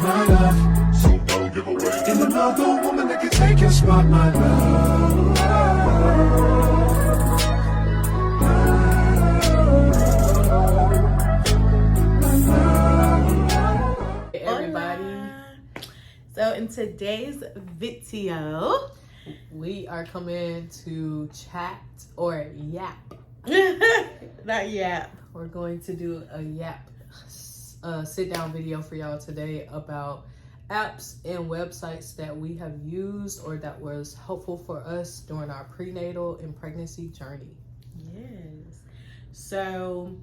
my love, so don't give away. In another woman that can take your spot, my love. Hey everybody. So in today's video, we are coming to chat or yap. not yet. We're going to do a yap sit down video for y'all today about apps and websites that we have used or that was helpful for us during our prenatal and pregnancy journey. Yes. So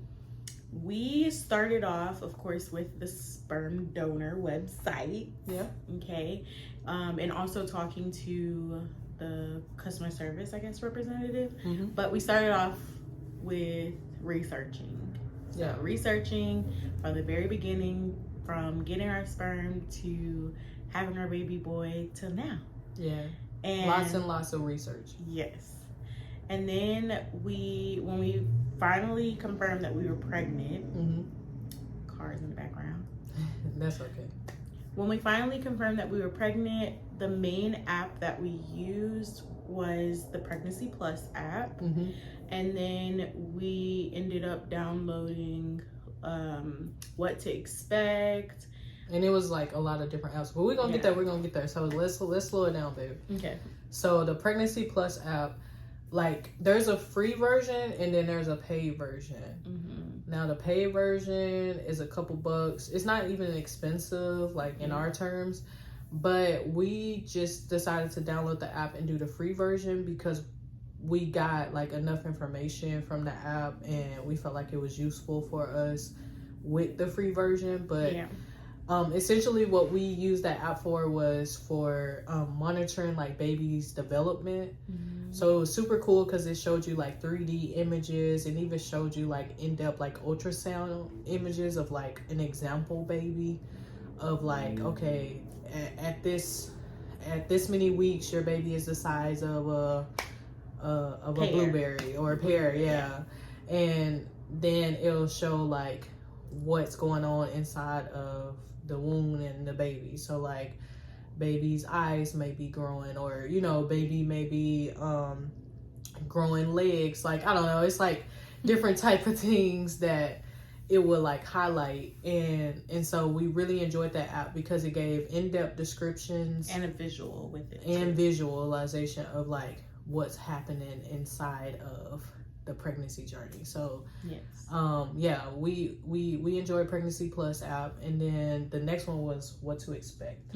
we started off, of course, with the sperm donor website. Yeah. Okay. And also talking to the customer service, I guess, representative. Mm-hmm. But we started off with researching. So researching from the very beginning, from getting our sperm to having our baby boy till now. Yeah. And lots of research. Yes. And then when we finally confirmed that we were pregnant, cars in the background. That's okay. When we finally confirmed that we were pregnant, the main app that we used was the Pregnancy Plus app. Mm-hmm. And then we ended up downloading What to Expect. And it was like a lot of different apps. But we're gonna get there, So let's slow it down, baby. Okay. So the Pregnancy Plus app, like there's a free version and then there's a paid version. Mm-hmm. Now the paid version is a couple bucks. It's not even expensive, like in our terms, but we just decided to download the app and do the free version because we got like enough information from the app and we felt like it was useful for us with the free version. But essentially what we used that app for was for monitoring like baby's development. So it was super cool because it showed you like 3D images and even showed you like in-depth like ultrasound images of like an example baby of like, okay, at this many weeks your baby is the size of a blueberry or a pear. And then it'll show like what's going on inside of the womb and the baby. So like baby's eyes may be growing, or baby may be growing legs, like I don't know, it's like different type of things that it would like highlight. And so we really enjoyed that app because it gave in-depth descriptions and a visual with it and visualization of like what's happening inside of the pregnancy journey. So we enjoyed Pregnancy Plus app. And then the next one was What to Expect.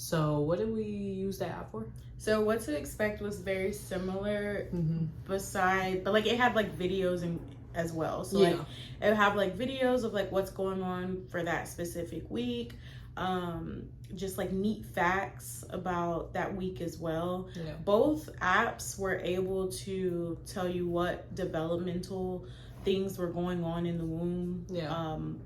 So what did we use that app for? So What to Expect was very similar, but like it had like videos and as well. So like it would have like videos of like what's going on for that specific week, just like neat facts about that week as well. Both apps were able to tell you what developmental things were going on in the womb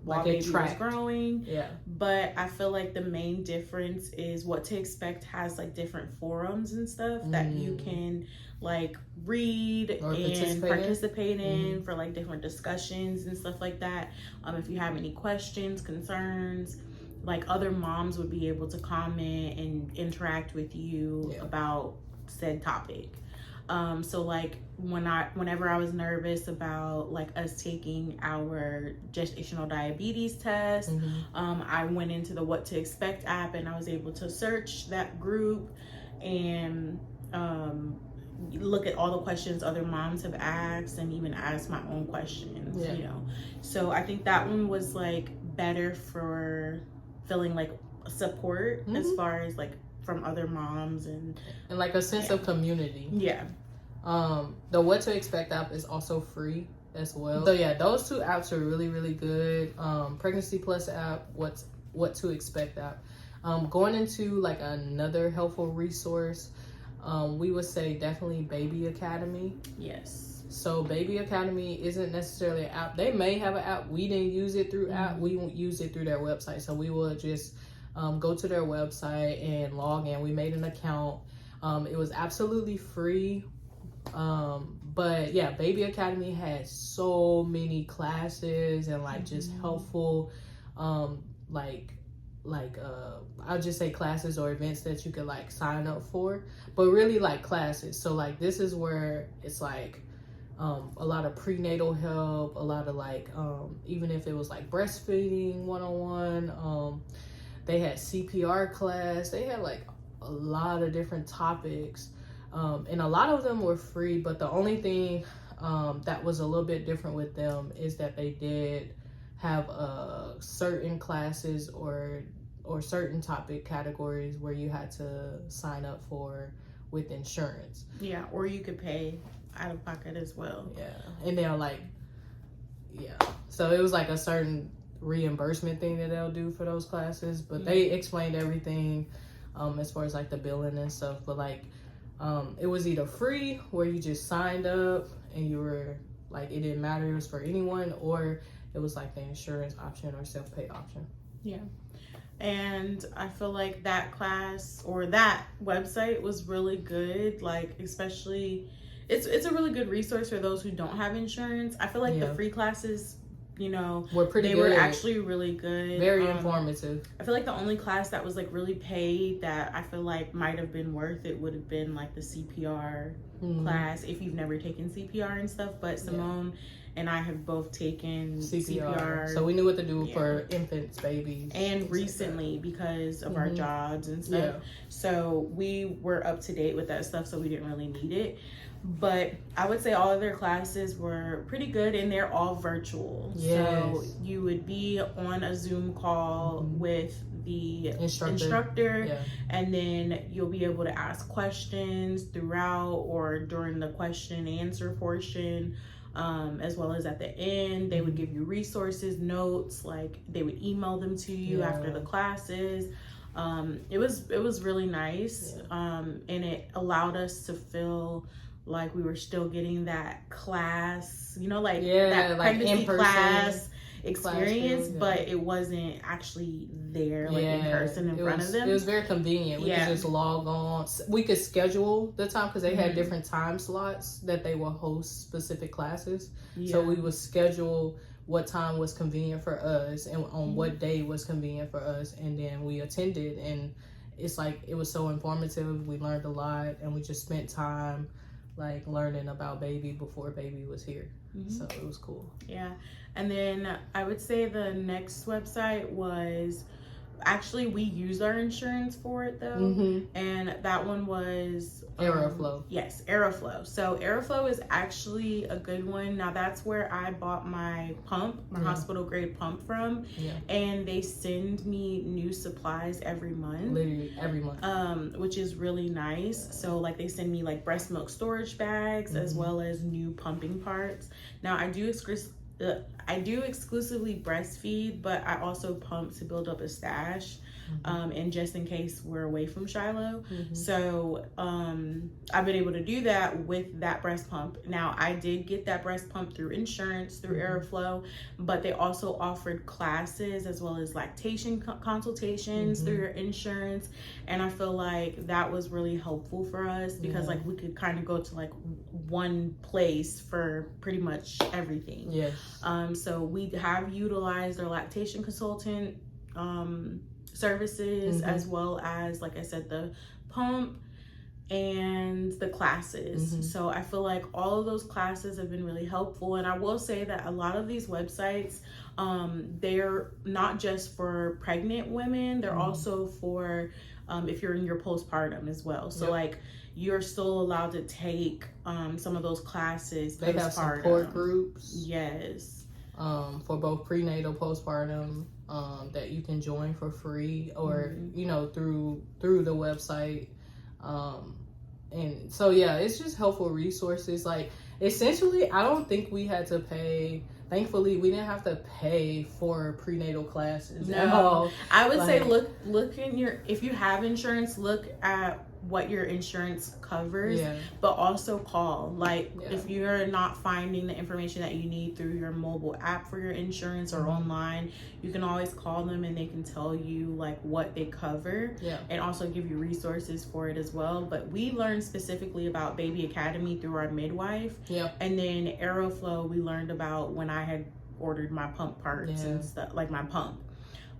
while baby was growing. But I feel like the main difference is What to Expect has like different forums and stuff that you can like read or and participate in for like different discussions and stuff like that. If you have any questions, concerns, like other moms would be able to comment and interact with you about said topic. So like whenever I was nervous about like us taking our gestational diabetes test, I went into the What to Expect app and I was able to search that group and look at all the questions other moms have asked and even ask my own questions. So I think that one was like better for feeling like support as far as like from other moms and like a sense of community. The What to Expect app is also free as well. So those two apps are really, really good. Pregnancy Plus app, What to Expect app. Going into like another helpful resource, we would say definitely Baby Academy. So Baby Academy isn't necessarily an app. They may have an app. We didn't use it through app. We won't use it through their website. So we will just go to their website and log in. We made an account. It was absolutely free. But yeah, Baby Academy had so many classes and like just helpful like like I'll just say classes or events that you could like sign up for, but really like classes. So like this is where it's like a lot of prenatal help, a lot of like even if it was like breastfeeding 101, they had CPR class, they had like a lot of different topics, and a lot of them were free, but the only thing that was a little bit different with them is that they did have certain classes or certain topic categories where you had to sign up for with insurance. Yeah, or you could pay out of pocket as well. Yeah, and they're like, yeah. So it was like a certain reimbursement thing that they'll do for those classes, but they explained everything as far as like the billing and stuff. But like, it was either free where you just signed up and you were like, it didn't matter, it was for anyone, or it was like the insurance option or self-pay option. Yeah. And I feel like that class or that website was really good. Like, especially, it's a really good resource for those who don't have insurance. I feel like the free classes, you know, were pretty they good. were actually really good. Very informative. I feel like the only class that was like really paid that I feel like might have been worth it would have been like the CPR class, if you've never taken CPR and stuff. But Simone and I have both taken CPR. So we knew what to do for infants, babies. And recently because of our jobs and stuff. Yeah. So we were up to date with that stuff, so we didn't really need it. But I would say all of their classes were pretty good, and they're all virtual. Yes. So you would be on a Zoom call with the instructor and then you'll be able to ask questions throughout or during the question and answer portion. As well as at the end, they would give you resources, notes, like they would email them to you after the classes. It was really nice. And it allowed us to feel like we were still getting that class, you know, like that pregnancy class experience, but it wasn't actually there, like in person in front of them. It was very convenient. We could just log on. We could schedule the time because they had different time slots that they would host specific classes. So we would schedule what time was convenient for us and on what day was convenient for us, and then we attended, and it's like it was so informative. We learned a lot, and we just spent time like learning about baby before baby was here. So it was cool. Yeah. And then I would say the next website was, actually we used our insurance for it though, and that one was Aeroflow. Yes, Aeroflow. So Aeroflow is actually a good one. Now that's where I bought my pump, my hospital grade pump from, and they send me new supplies every month. Literally every month. Which is really nice. So like they send me like breast milk storage bags as well as new pumping parts. Now I do exclusively breastfeed, but I also pump to build up a stash, and just in case we're away from Shiloh. So I've been able to do that with that breast pump. Now I did get that breast pump through insurance, through Aeroflow, but they also offered classes as well as lactation consultations through your insurance, and I feel like that was really helpful for us because like we could kind of go to like one place for pretty much everything. Yes. So we have utilized their lactation consultant services as well as, like I said, the pump and the classes. So I feel like all of those classes have been really helpful. And I will say that a lot of these websites, they're not just for pregnant women, they're also for if you're in your postpartum as well. So like you're still allowed to take some of those classes. They have support groups. Yes. For both prenatal, postpartum, that you can join for free or you know through the website. And so it's just helpful resources. Like essentially, I don't think we had to pay. Thankfully, we didn't have to pay for prenatal classes. No, I would say look in if you have insurance, look at what your insurance covers, but also call. Like if you're not finding the information that you need through your mobile app for your insurance or online, you can always call them and they can tell you like what they cover and also give you resources for it as well. But we learned specifically about Baby Academy through our midwife, and then Aeroflow we learned about when I had ordered my pump parts and stuff, like my pump.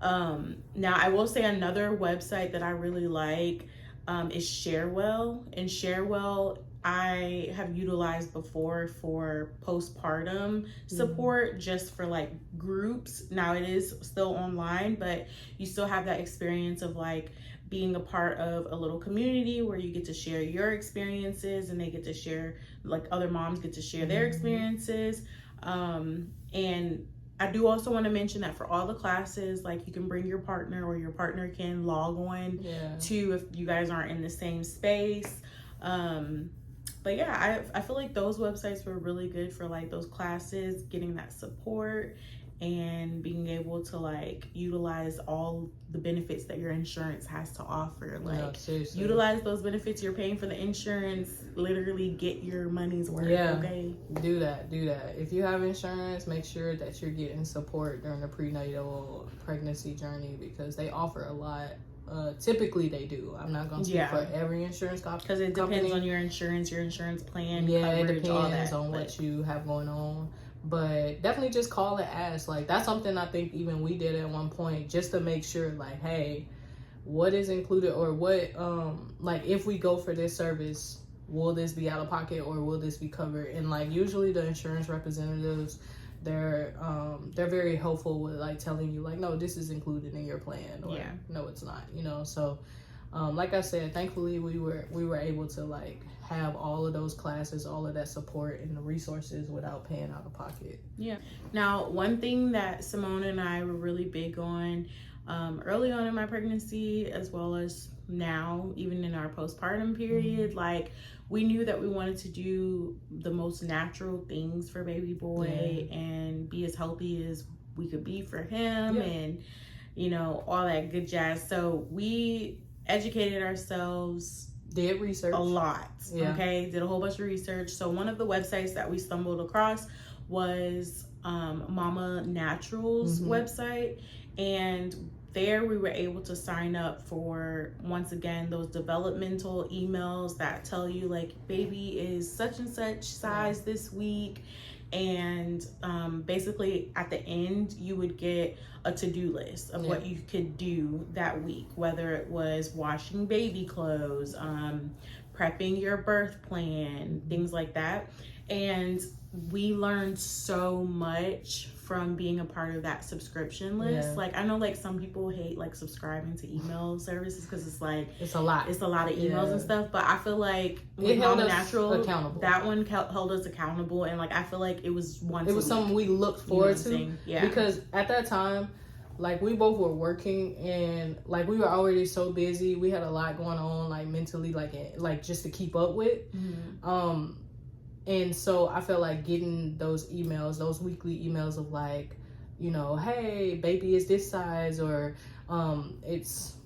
Now I will say another website that I really like is Sharewell. And Sharewell I have utilized before for postpartum support, just for like groups. Now it is still online, but you still have that experience of like being a part of a little community where you get to share your experiences, and they get to share, like other moms get to share their experiences. And I do also want to mention that for all the classes, like you can bring your partner, or your partner can log on to, if you guys aren't in the same space. But yeah, I feel like those websites were really good for like those classes, getting that support and being able to like utilize all the benefits that your insurance has to offer. Like utilize those benefits. You're paying for the insurance, literally get your money's worth. Okay, do that. If you have insurance, make sure that you're getting support during the prenatal pregnancy journey, because they offer a lot. Typically they do. I'm not gonna speak for every insurance company, because it depends on your insurance plan, coverage, it depends on what you have going on. But definitely just call and ask. Like, that's something I think even we did at one point, just to make sure, like, hey, what is included, or what, like, if we go for this service, will this be out of pocket or will this be covered? And like, usually the insurance representatives, they're very helpful with like telling you like, no, this is included in your plan, or no, it's not, you know. So like I said, thankfully we were able to like have all of those classes, all of that support and the resources without paying out of pocket. Now, one thing that Simone and I were really big on early on in my pregnancy, as well as now, even in our postpartum period, like we knew that we wanted to do the most natural things for baby boy and be as healthy as we could be for him, and you know, all that good jazz. So we educated ourselves, did research a lot, did a whole bunch of research. So one of the websites that we stumbled across was Mama Natural's website, and there we were able to sign up for, once again, those developmental emails that tell you like, baby is such and such size this week. And basically at the end you would get a to-do list of what you could do that week, whether it was washing baby clothes, prepping your birth plan, things like that. And we learned so much from being a part of that subscription list. Like, I know like some people hate like subscribing to email services because it's like it's a lot of emails and stuff, but I feel like with Mama Natural, accountable. That one held us accountable, and like I feel like it was something we looked forward to, because at that time, like we both were working, and like we were already so busy, we had a lot going on, like mentally, like just to keep up with. And so I felt like getting those emails, those weekly emails of like, you know, hey, baby is this size, or it's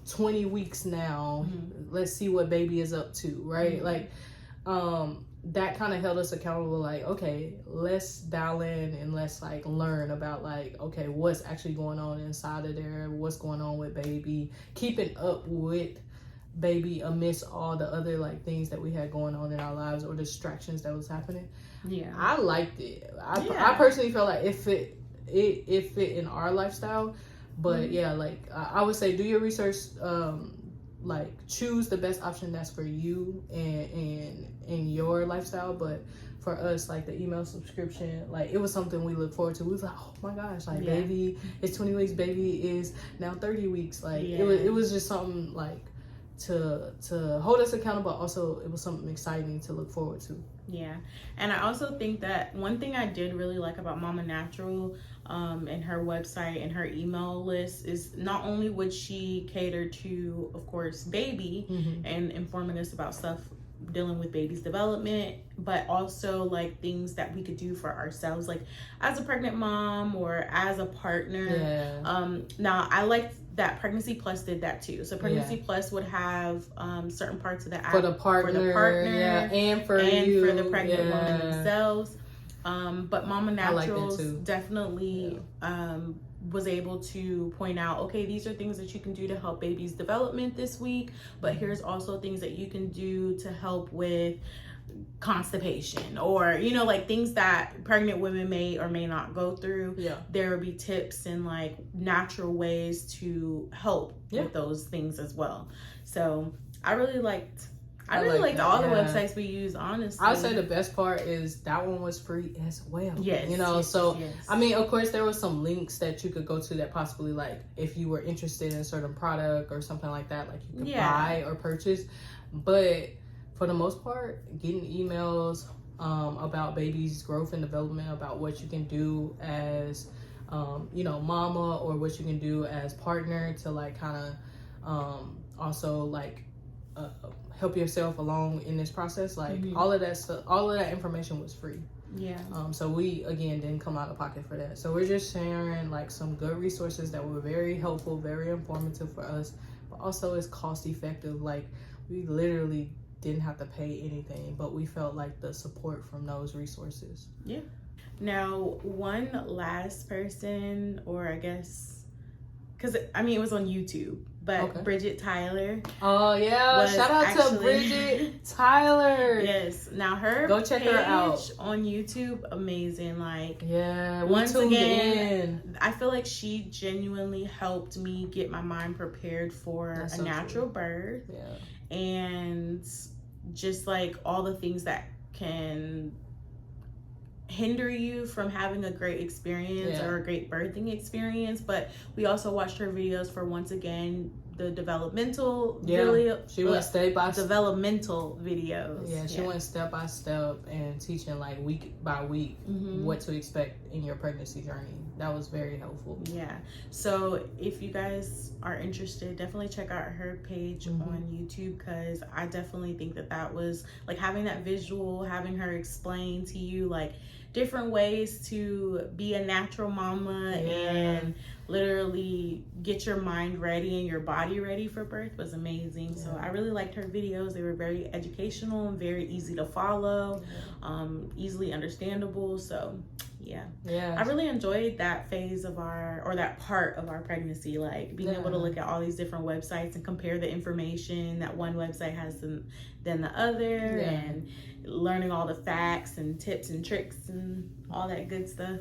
20 weeks now. Let's see what baby is up to, right? Like, that kind of held us accountable. Like, okay, let's dial in and let's like learn about like, okay, what's actually going on inside of there, what's going on with baby, keeping up with baby amidst all the other like things that we had going on in our lives, or distractions that was happening. I liked it. I personally felt like it fit in our lifestyle. But like I would say, do your research, like choose the best option that's for you and in your lifestyle. But for us, like the email subscription, like it was something we look forward to. We was like, oh my gosh, like baby is 20 weeks, baby is now 30 weeks. Like it was just something like to hold us accountable. Also, it was something exciting to look forward to. And I also think that one thing I did really like about Mama Natural and her website and her email list is not only would she cater to, of course, baby and informing us about stuff dealing with baby's development, but also like things that we could do for ourselves, like as a pregnant mom or as a partner. Now I liked that Pregnancy Plus did that too. So Pregnancy Plus would have certain parts of the app for the partner and for the pregnant woman themselves. But Mama Naturals definitely was able to point out, okay, these are things that you can do to help baby's development this week, but here's also things that you can do to help with constipation, or you know, like things that pregnant women may or may not go through. There will be tips and like natural ways to help with those things as well. So I really liked all the websites we use, honestly. I'd say the best part is that one was free as well. You know, I mean, of course there was some links that you could go to that possibly, like if you were interested in a certain product or something like that, like you could buy or purchase. But for the most part, getting emails about baby's growth and development, about what you can do as you know, mama, or what you can do as partner to like kind of also like help yourself along in this process, like all of that stuff, all of that information was free. So we again didn't come out of pocket for that. So we're just sharing like some good resources that were very helpful, very informative for us, but also it's cost effective. Like we literally didn't have to pay anything, but we felt like the support from those resources. Now, one last person, or I guess, because I mean it was on YouTube, but BridgetTeyler. Oh yeah, shout out to BridgetTeyler. Yes. Now go check her out on YouTube. Amazing. Like once again, I feel like she genuinely helped me get my mind prepared for a natural birth. And just like all the things that can hinder you from having a great experience or a great birthing experience. But we also watched her videos for, once again, the developmental she went step by developmental videos. She went step by step and teaching like week by week what to expect in your pregnancy journey. That was very helpful. So if you guys are interested, definitely check out her page on YouTube, because I definitely think that was like having that visual, having her explain to you like different ways to be a natural mama and literally get your mind ready and your body ready for birth was amazing. So I really liked her videos. They were very educational and very easy to follow, easily understandable. So I really enjoyed that phase of that part of our pregnancy, like being able to look at all these different websites and compare the information that one website has than the other, and learning all the facts and tips and tricks and all that good stuff.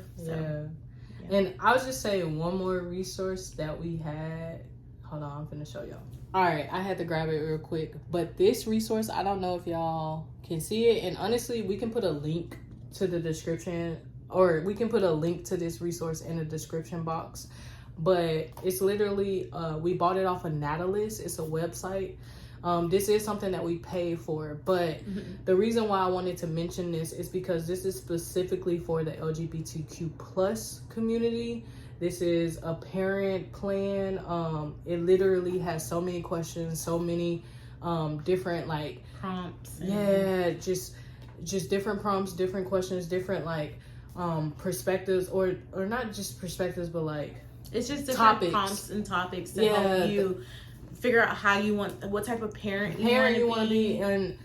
And I was just saying one more resource that we had. Hold on, I'm finna show y'all. All right, I had to grab it real quick, but this resource, I don't know if y'all can see it, and honestly we can put a link to the description, or we can put a link to this resource in the description box. But it's literally we bought it off of Natalis. It's a website. This is something that we pay for, but the reason why I wanted to mention this is because this is specifically for the LGBTQ plus community. This is a parent plan. It literally has so many questions, so many different like prompts. Just different prompts, different questions, different like perspectives, or not just perspectives, but like it's just different prompts and topics to help you figure out how you want, what type of parent you want to be, and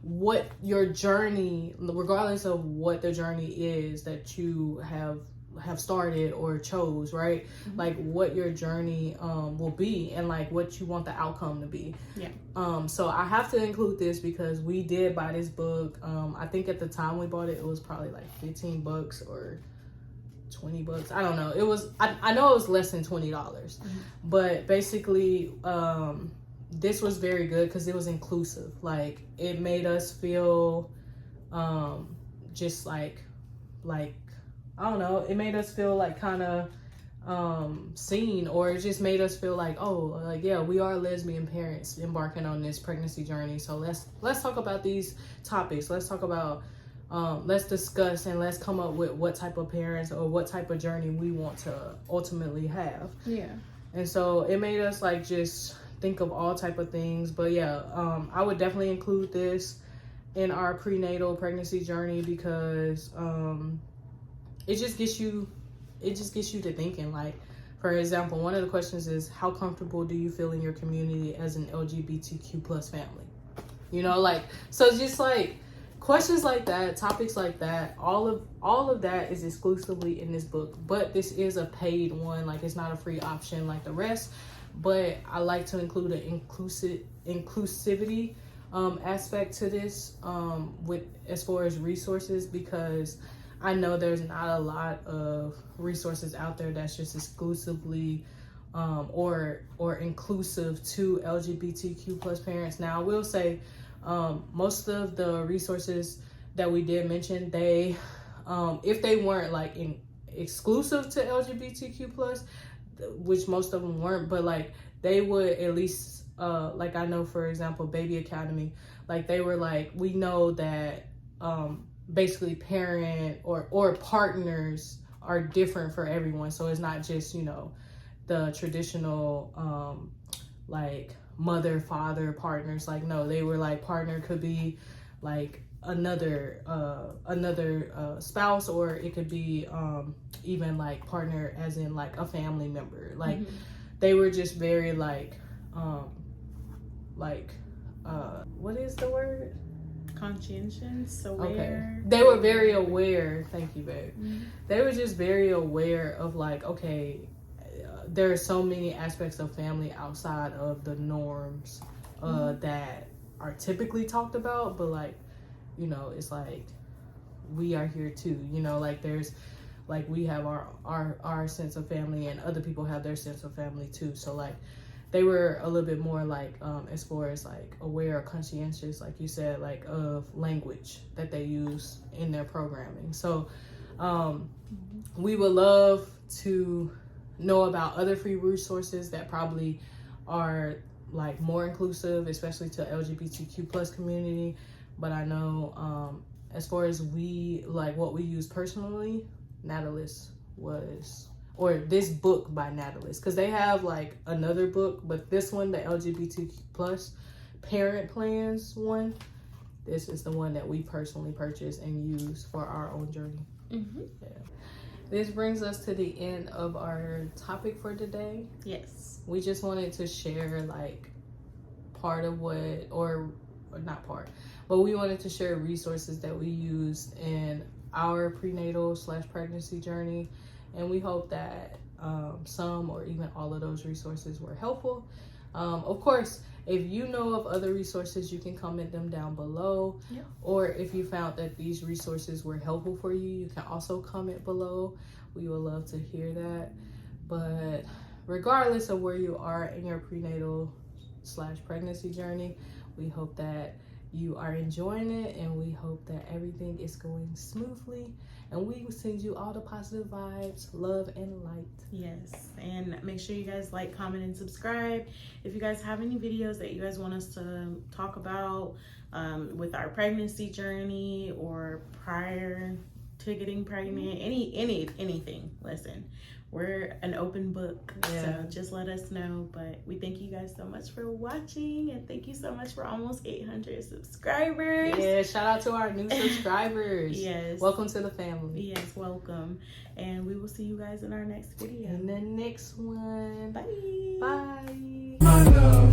what your journey, regardless of what the journey is that you have started or chose, right? Like what your journey will be, and like what you want the outcome to be. So I have to include this because we did buy this book. I think at the time we bought it, it was probably like $15 or $20. I don't know. It was, I know it was less than $20, but basically this was very good because it was inclusive. Like it made us feel just like I don't know, it made us feel like kind of seen, or it just made us feel like, oh, like we are lesbian parents embarking on this pregnancy journey. So let's talk about these topics. Let's talk about let's discuss and let's come up with what type of parents or what type of journey we want to ultimately have. And so it made us like just think of all type of things. But I would definitely include this in our prenatal pregnancy journey because it just gets you to thinking. Like, for example, one of the questions is, how comfortable do you feel in your community as an LGBTQ plus family? You know, like, so just like questions like that, topics like that, all of that is exclusively in this book. But this is a paid one, like it's not a free option like the rest. But I like to include an inclusivity aspect to this with as far as resources, because I know there's not a lot of resources out there that's just exclusively or inclusive to LGBTQ plus parents. Now I will say most of the resources that we did mention, they if they weren't like exclusive to LGBTQ plus, which most of them weren't, but like they would at least like I know, for example, Baby Academy, like they were like, we know that basically parent or partners are different for everyone, so it's not just, you know, the traditional like mother father partners. Like no, they were like partner could be like another spouse, or it could be even like partner as in like a family member. Like they were just very like what is the word? Conscientious, aware. Okay. They were very aware. Thank you, babe. They were just very aware of like, okay, there are so many aspects of family outside of the norms that are typically talked about, but like, you know, it's like we are here too, you know, like there's like we have our sense of family, and other people have their sense of family too. So like they were a little bit more like as far as like aware or conscientious, like you said, like of language that they use in their programming. So we would love to know about other free resources that probably are like more inclusive, especially to LGBTQ plus community. But I know as far as we like what we use personally, Natalis was, or this book by Natalis, because they have like another book, but this one, the LGBTQ plus parent plans one, this is the one that we personally purchased and use for our own journey. Yeah. This brings us to the end of our topic for today. Yes. We just wanted to share like part of what, or not part, but we wanted to share resources that we used in our prenatal / pregnancy journey. And we hope that some or even all of those resources were helpful. Of course, if you know of other resources, you can comment them down below. Yeah. Or if you found that these resources were helpful for you, you can also comment below. We would love to hear that. But regardless of where you are in your prenatal / pregnancy journey, we hope that you are enjoying it, and we hope that everything is going smoothly, and we will send you all the positive vibes, love, and light. Yes, and make sure you guys like, comment, and subscribe. If you guys have any videos that you guys want us to talk about with our pregnancy journey or prior to getting pregnant, anything, listen, we're an open book. Yeah. So just let us know. But we thank you guys so much for watching, and thank you so much for almost 800 subscribers. Yeah, shout out to our new subscribers. Yes, welcome to the family. Yes, welcome, and we will see you guys in our next video. In the next one. Bye. Bye. My love.